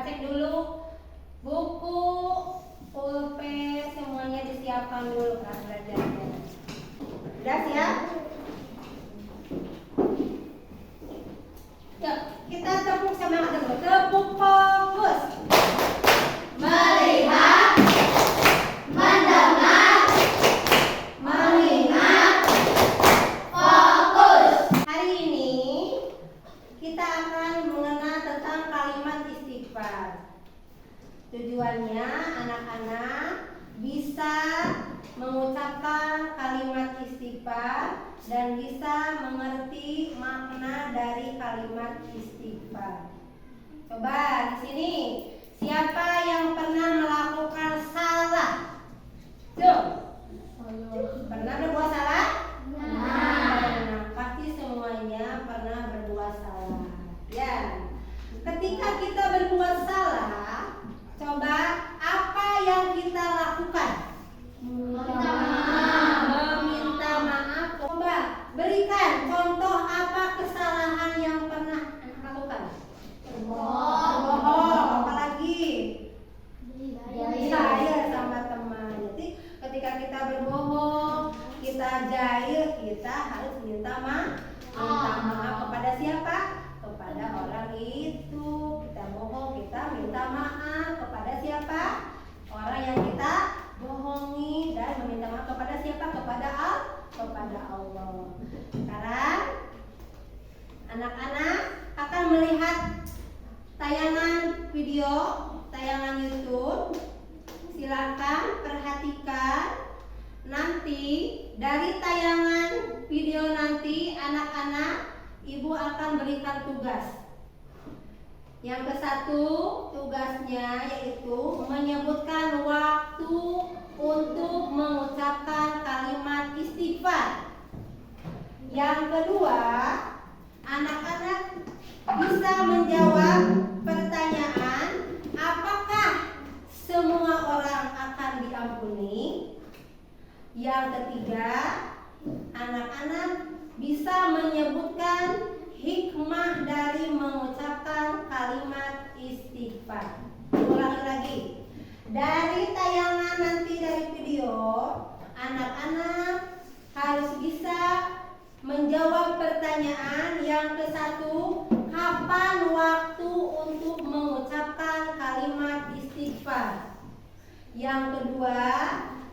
cek dulu buku, pulpen, semuanya disiapkan dulu kan belajarnya. Udah siap? Yuk, kita tepuk semangat dulu. Tepuk fokus. Melihat, mendengar, mengingat, fokus. Hari ini kita akan mengenal tentang kalimat istighfar. Tujuannya anak-anak bisa mengucapkan kalimat istighfar dan bisa mengerti makna dari kalimat istighfar. Coba di sini, siapa yang pernah melakukan salah? Tuh, pernah berbuat salah? Nah, pasti semuanya pernah berbuat salah. Ya, ketika kita berbuat salah, coba apa yang kita lakukan? Meminta maaf. Coba berikan contoh apa kesalahan yang pernah lakukan? Berbohong. Apalagi? Jahil sama teman. Jadi ketika kita berbohong, kita jahil, kita harus minta maaf. Minta maaf kepada siapa? Kepada orang itu. Kita bohong, kita minta maaf kepada siapa? Orang yang kita bohongi, dan meminta maaf kepada siapa? Kepada Allah. Sekarang anak-anak akan melihat tayangan video, tayangan YouTube. Silakan perhatikan. Nanti dari tayangan video nanti anak-anak, ibu akan berikan tugas. Yang ke-1 tugasnya yaitu menyebutkan waktu untuk mengucapkan kalimat istighfar. Yang kedua, anak-anak bisa menjawab pertanyaan, apakah semua orang akan diampuni? Yang ketiga, anak-anak bisa menyebutkan hikmah dari mengucapkan kalimat istighfar. Ulangi lagi. Dari tayangan nanti dari video, anak-anak harus bisa menjawab pertanyaan. Yang ke-1, kapan waktu untuk mengucapkan kalimat istighfar? Yang kedua,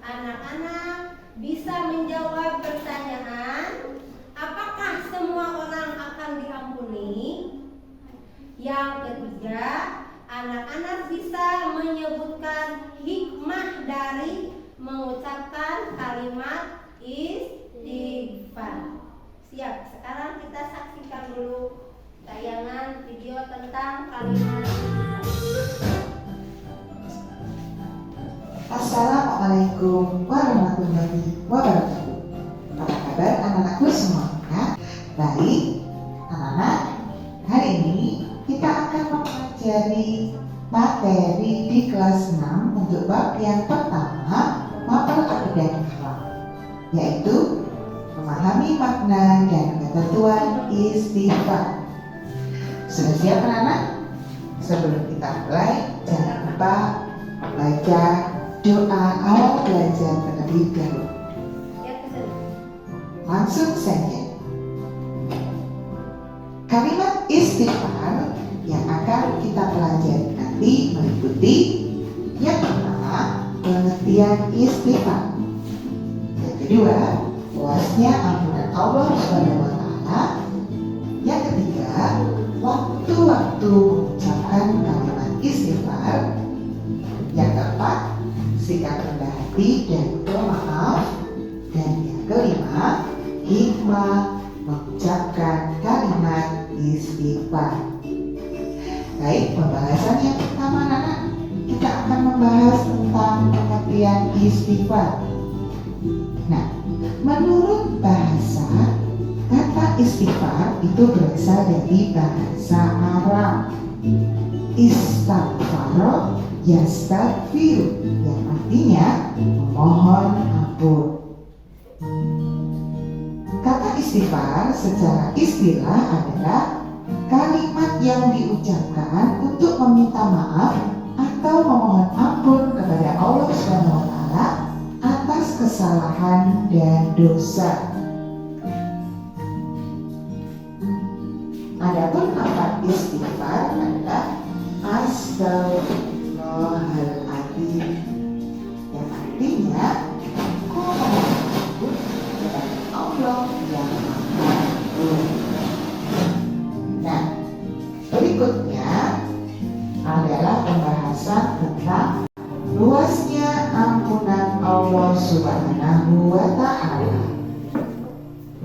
anak-anak bisa menjawab pertanyaan, apakah semua orang akan diampuni? Yang ketiga, anak-anak bisa menyebutkan hikmah dari mengucapkan kalimat istighfar. Siap, sekarang kita saksikan dulu tayangan video tentang kalimat istighfar. Assalamualaikum warahmatullahi wabarakatuh. Apa kabar anak-anakku semuanya? Baik, anak-anak, hari ini kita akan mempelajari materi di kelas 6 untuk bab yang pertama, mapel akidah Islam, yaitu memahami makna dan ketentuan istighfar. Sudah siap anak-anak? Sebelum kita mulai, jangan lupa membaca doa awal belajar terlebih dahulu. Langsung saja. Kalimat istighfar yang akan kita pelajari nanti meliputi yang pertama, pengertian istighfar. Yang kedua, luasnya ampunan Allah SWT. Yang ketiga, waktu-waktu mengucapkan kalimat istighfar. Yang keempat, sikap rendah hati dan pemaaf. Dan yang kelima, hikmah mengucapkan kalimat istighfar. Baik, pembahasan yang pertama anak-anak, kita akan membahas tentang pengertian istighfar. Nah, menurut bahasa, kata istighfar itu berasal dari bahasa Arab. Istighfar yastaghfir, yang artinya memohon ampun. Kata istighfar secara istilah adalah kalimat yang diucapkan untuk meminta maaf atau memohon ampun kepada Allah Subhanahu wa taala atas kesalahan dan dosa. Adapun lafaz istighfar adalah Astaghfirullahaladzim, yang artinya aku memohon ampun kepada Allah yang Maha Agung. Nah, berikutnya adalah pembahasan tentang luasnya ampunan Allah Subhanahu wa taala.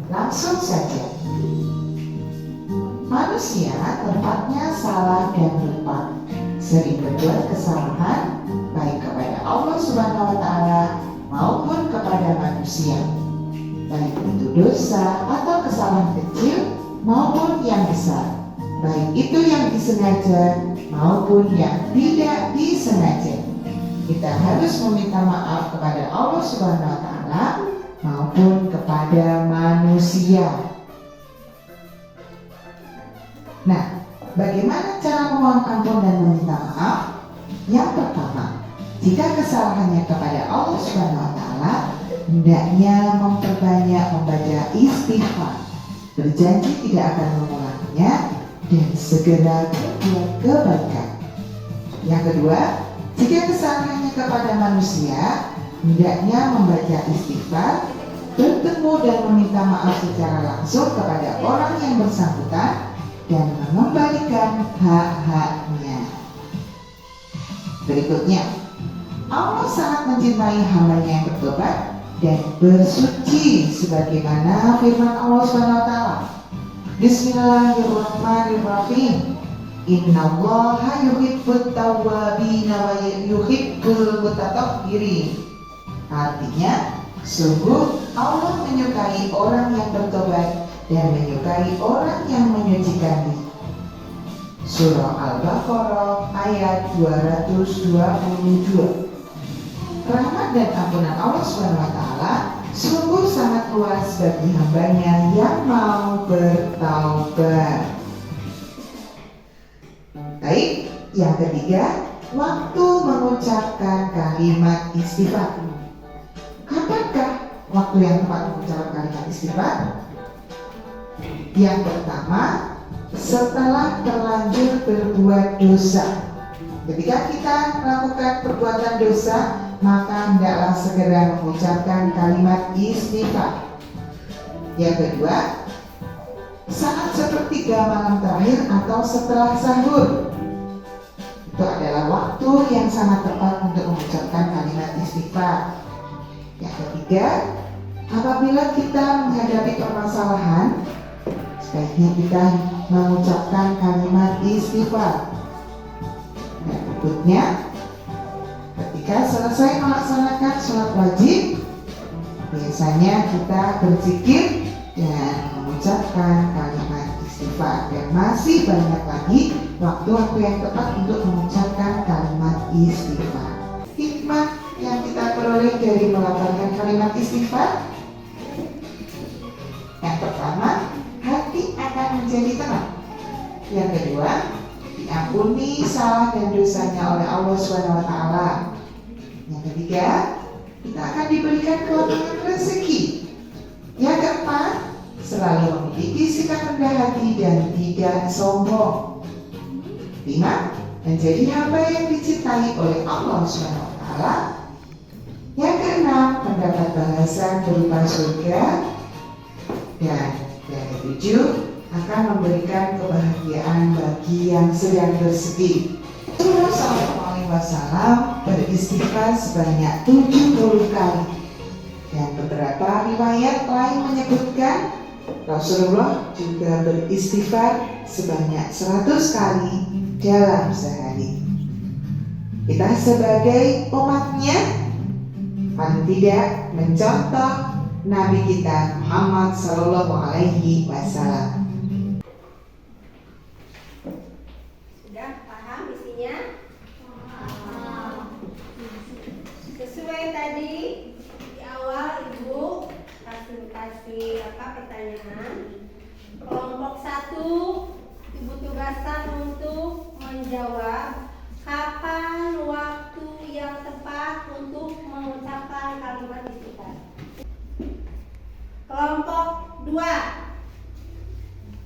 Langsung saja. Manusia tempatnya salah dan lupa, sering berbuat kesalahan baik kepada Allah Subhanahu wa taala maupun kepada manusia, baik itu dosa atau kesalahan kecil maupun yang besar, baik itu yang disengaja maupun yang tidak disengaja. Kita harus meminta maaf kepada Allah Subhanahu wa taala maupun kepada manusia. Nah, bagaimana cara memohon ampun dan meminta maaf? Yang pertama, jika kesalahannya kepada Allah Subhanahu wa taala, hendaknya memperbanyak membaca istighfar, berjanji tidak akan mengulanginya, dan segera berbuat kebaikan. Yang kedua, jika kesalahannya kepada manusia, hendaknya membaca istighfar, bertemu dan meminta maaf secara langsung kepada orang yang bersangkutan, dan mengembalikan hak-haknya. Berikutnya, Allah sangat mencintai hamba-Nya yang bertobat dan bersuci sebagaimana firman Allah Subhanahu wa taala. Bismillahirrahmanirrahim. Innallaha yuhibbut tawwabin wa yuhibbul mutatahhirin. Artinya, sungguh Allah menyukai orang yang bertobat dan menyukai orang yang menyucikan diri. Surah Al-Baqarah ayat 222. Rahmat dan ampunan Allah Subhanahu wa taala sungguh sangat luas bagi hamba-Nya yang mau bertaubat. Baik, yang ketiga, waktu mengucapkan kalimat istighfar. Kapankah waktu yang tepat mengucapkan kalimat istighfar? Yang pertama, setelah terlanjur berbuat dosa. Ketika kita melakukan perbuatan dosa, maka hendaklah segera mengucapkan kalimat istighfar. Yang kedua, saat sepertiga malam terakhir atau setelah sahur. Itu adalah waktu yang sangat tepat untuk mengucapkan kalimat istighfar. Yang ketiga, apabila kita menghadapi permasalahan, sebaiknya kita mengucapkan kalimat istighfar. Dan berikutnya, ketika selesai melaksanakan sholat wajib, biasanya kita berzikir dan mengucapkan kalimat istighfar. Dan masih banyak lagi waktu-waktu yang tepat untuk mengucapkan kalimat istighfar. Hikmah yang kita peroleh dari melafalkan kalimat istighfar, yang pertama, hati akan menjadi tenang. Yang kedua, diampuni salah dan dosanya oleh Allah Subhanahu wa taala. Yang ketiga, kita akan diberikan kelapangan rezeki. Yang keempat, selalu memiliki sikap rendah hati dan tidak sombong. 5. Menjadi hamba yang dicintai oleh Allah Subhanahu wa taala. Yang keenam, mendapat balasan berupa surga. Dan yang ketujuh, akan memberikan kebahagiaan bagi yang sedang bersedih. Rasulullah SAW beristighfar sebanyak 70 kali. Dan beberapa riwayat lain menyebutkan Rasulullah juga beristighfar sebanyak 100 kali dalam sehari. Kita sebagai umatnya paling tidak mencontoh Nabi kita Muhammad Sallallahu Alaihi Wasallam. Sudah paham isinya? Sesuai tadi di awal Ibu kasih pertanyaan. Kelompok 1 Ibu untuk mengucapkan kalimat istighfar. Kelompok 2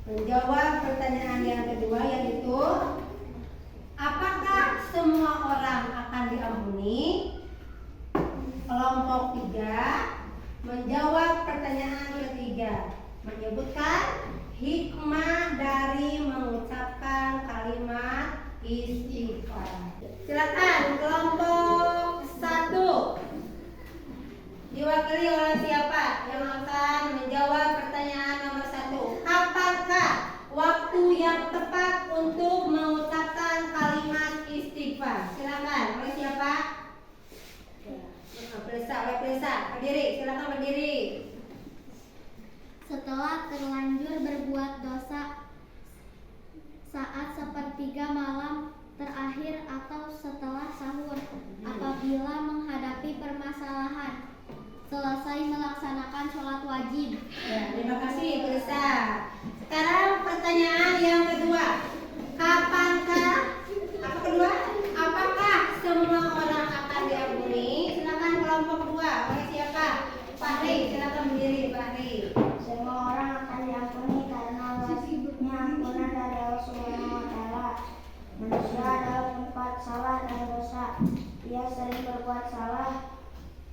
menjawab pertanyaan yang kedua, yaitu apakah semua orang akan diampuni? Kelompok 3 menjawab pertanyaan ketiga, menyebutkan hikmah dari mengucapkan kalimat istighfar. Silakan kelompok 1 diwakili oleh siapa yang akan menjawab pertanyaan nomor 1. Apakah waktu yang tepat untuk mengucapkan kalimat istighfar? Silakan, oleh siapa? Oleh berdiri, silakan berdiri. Setelah terlanjur berbuat dosa saat sepertiga malam terakhir atau setelah sahur, apabila menghadapi permasalahan, selesai melaksanakan sholat wajib. Ya, terima kasih Prisa. Sekarang pertanyaan yang kedua. Apakah semua orang akan diampuni? Silakan kelompok 2. Oleh siapa? Fahri, silakan berdiri Fahri. Semua orang akan diampuni karena luasnya ampunan dari Allah Subhanahu wa Ta'ala. Manusia adalah tempat salah dan dosa. Ia sering berbuat salah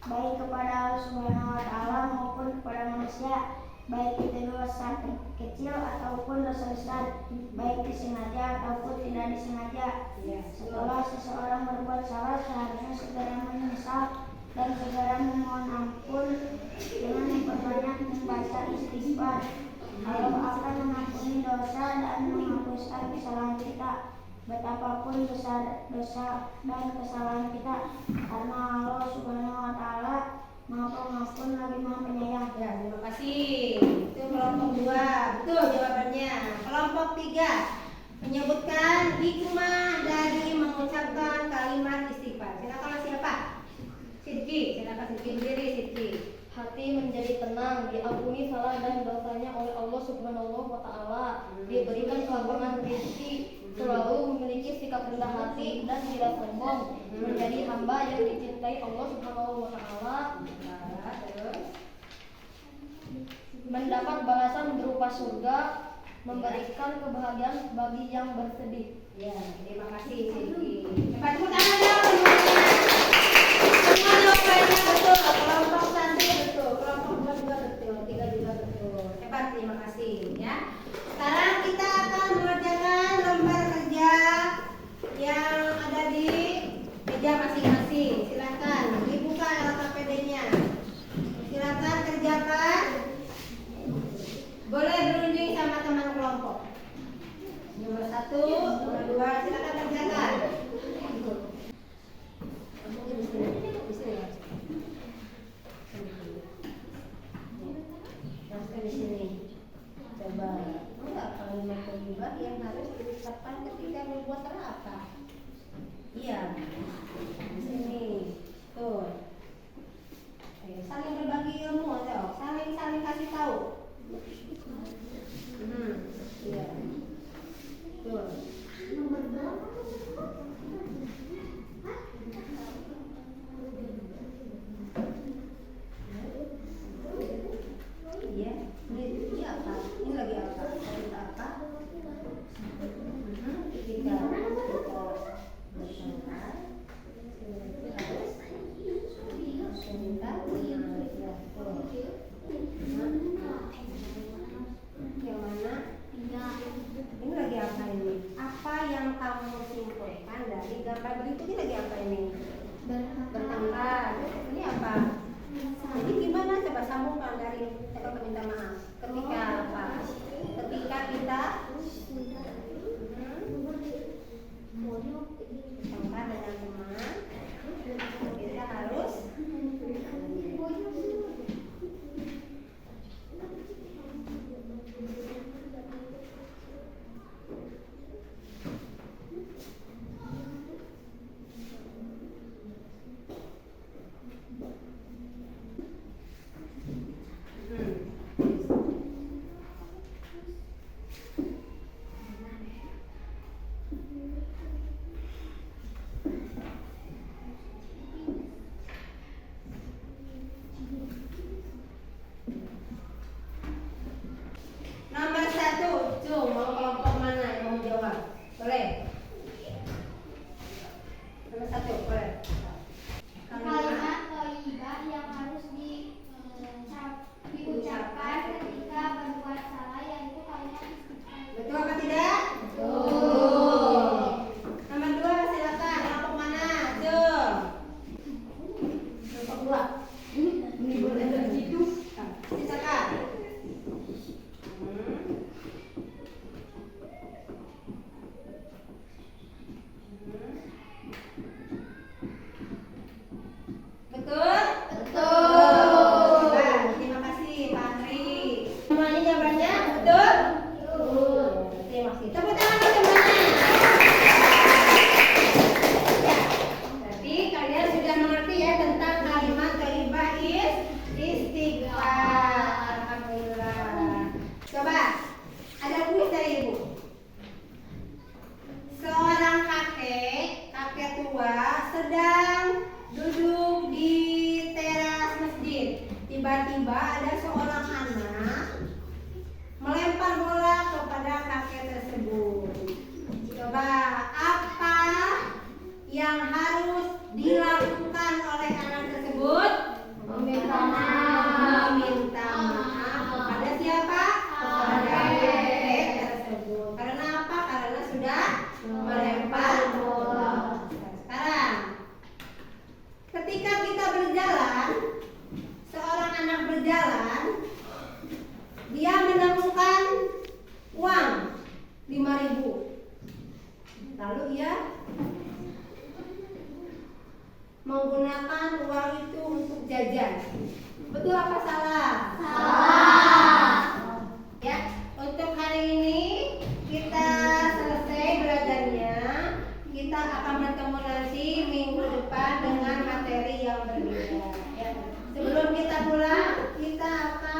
baik kepada Allah Subhanahu wa Ta'ala maupun kepada manusia, baik itu dosa kecil ataupun dosa besar, baik disengaja ataupun tidak disengaja. Setelah seseorang berbuat salah, seharusnya segera menyesal dan segera memohon ampun dengan memperbanyak membaca istighfar. Allah akan mengampuni dosa dan menghapuskan kesalahan kita, betapapun besar dosa dan kesalahan kita, karena Allah Subhanahu wa Ta'ala Maha Pengampun lagi Maha Penyayang. Ya, terima kasih. Itu kelompok 2. Betul jawabannya. Kelompok 3 menyebutkan hikmah dari mengucapkan kalimat istighfar. Silakan siapa? Sidki, silakan Sidki berdiri Sidki. Hati menjadi tenang, diampuni salah dan dosanya oleh Allah Subhanahu wa Ta'ala, diberikan kelapangan rezeki, selalu memiliki sikap rendah hati dan tidak sombong, menjadi hamba yang dicintai Allah Subhanahu wa Ta'ala, mendapat balasan berupa surga, memberikan kebahagiaan bagi yang bersedih. Ya, terima kasih Sidki. Cepat tepuk tangan dong semuanya. Semua jawabannya betul. Kelompok 1 betul, kelompok 2 juga betul, 3 juga betul. Cepat, terima kasih ya. Sekarang kita akan mengerjakan lembar kerja yang ada di meja masing-masing. Silakan dibuka LKPD-nya. Silakan kerjakan. Boleh berunding sama teman kelompok. Nomor 1, nomor 2, silakan kerjakan. Di sini. Coba, enggak kalimat terlibat yang harus diucapkan ketika membuat apa? Iya. Di sini. Tuh. Ayo, saling berbagi ilmu atau saling kasih tahu. Iya. Tuh. Iya, ini apa? Ini lagi apa? Cerita apa? Ketika bertengkar, harus sebentar. Yang mana? Ini lagi apa ini? Apa yang kamu simpulkan dari gambar berikut ini lagi apa ini? Bertengkar. Ini apa? Jadi gimana coba sambungkan dari coba minta maaf. Ketika apa? Ketika kita bertengkar dengan teman, kita harus Nomor 1, boleh. Kalimat thayyibah yang harus diucapkan ketika berbuat salah yaitu kalimat istighfar. Betul apa tidak? Betul. Nomor 2, silakan. Kelompok mana? Jom. Kelompok 2. Ini boleh begitu. Silakan. Betul? Betul. Nah, terima kasih Pak Andri. Semuanya jawabannya betul? Betul. Terima kasih. Tepuk tangan untuk semuanya. Ya, berarti kalian sudah mengerti ya tentang kalimat thayyibah istighfar. Alhamdulillah. Coba, ada kuis dari Ibu. Seorang kakek tua sedang duduk di teras masjid. Tiba-tiba ada seorang anak melempar bola kepada kakek tersebut. Coba, apa yang harus dilakukan oleh anak tersebut? Meminta maaf. Meminta maaf kepada siapa? Kepada kakek tersebut. Karena apa? Karena sudah melempar bola. Sekarang, ketika kita berjalan, seorang anak berjalan, dia menemukan uang 5.000. Lalu ia menggunakan uang itu untuk jajan. Betul apa salah? Salah. Ya, untuk hari ini kita selesai belajarnya. Kita akan bertemu nanti minggu depan dengan materi yang berbeda. Ya. Sebelum kita pulang, kita akan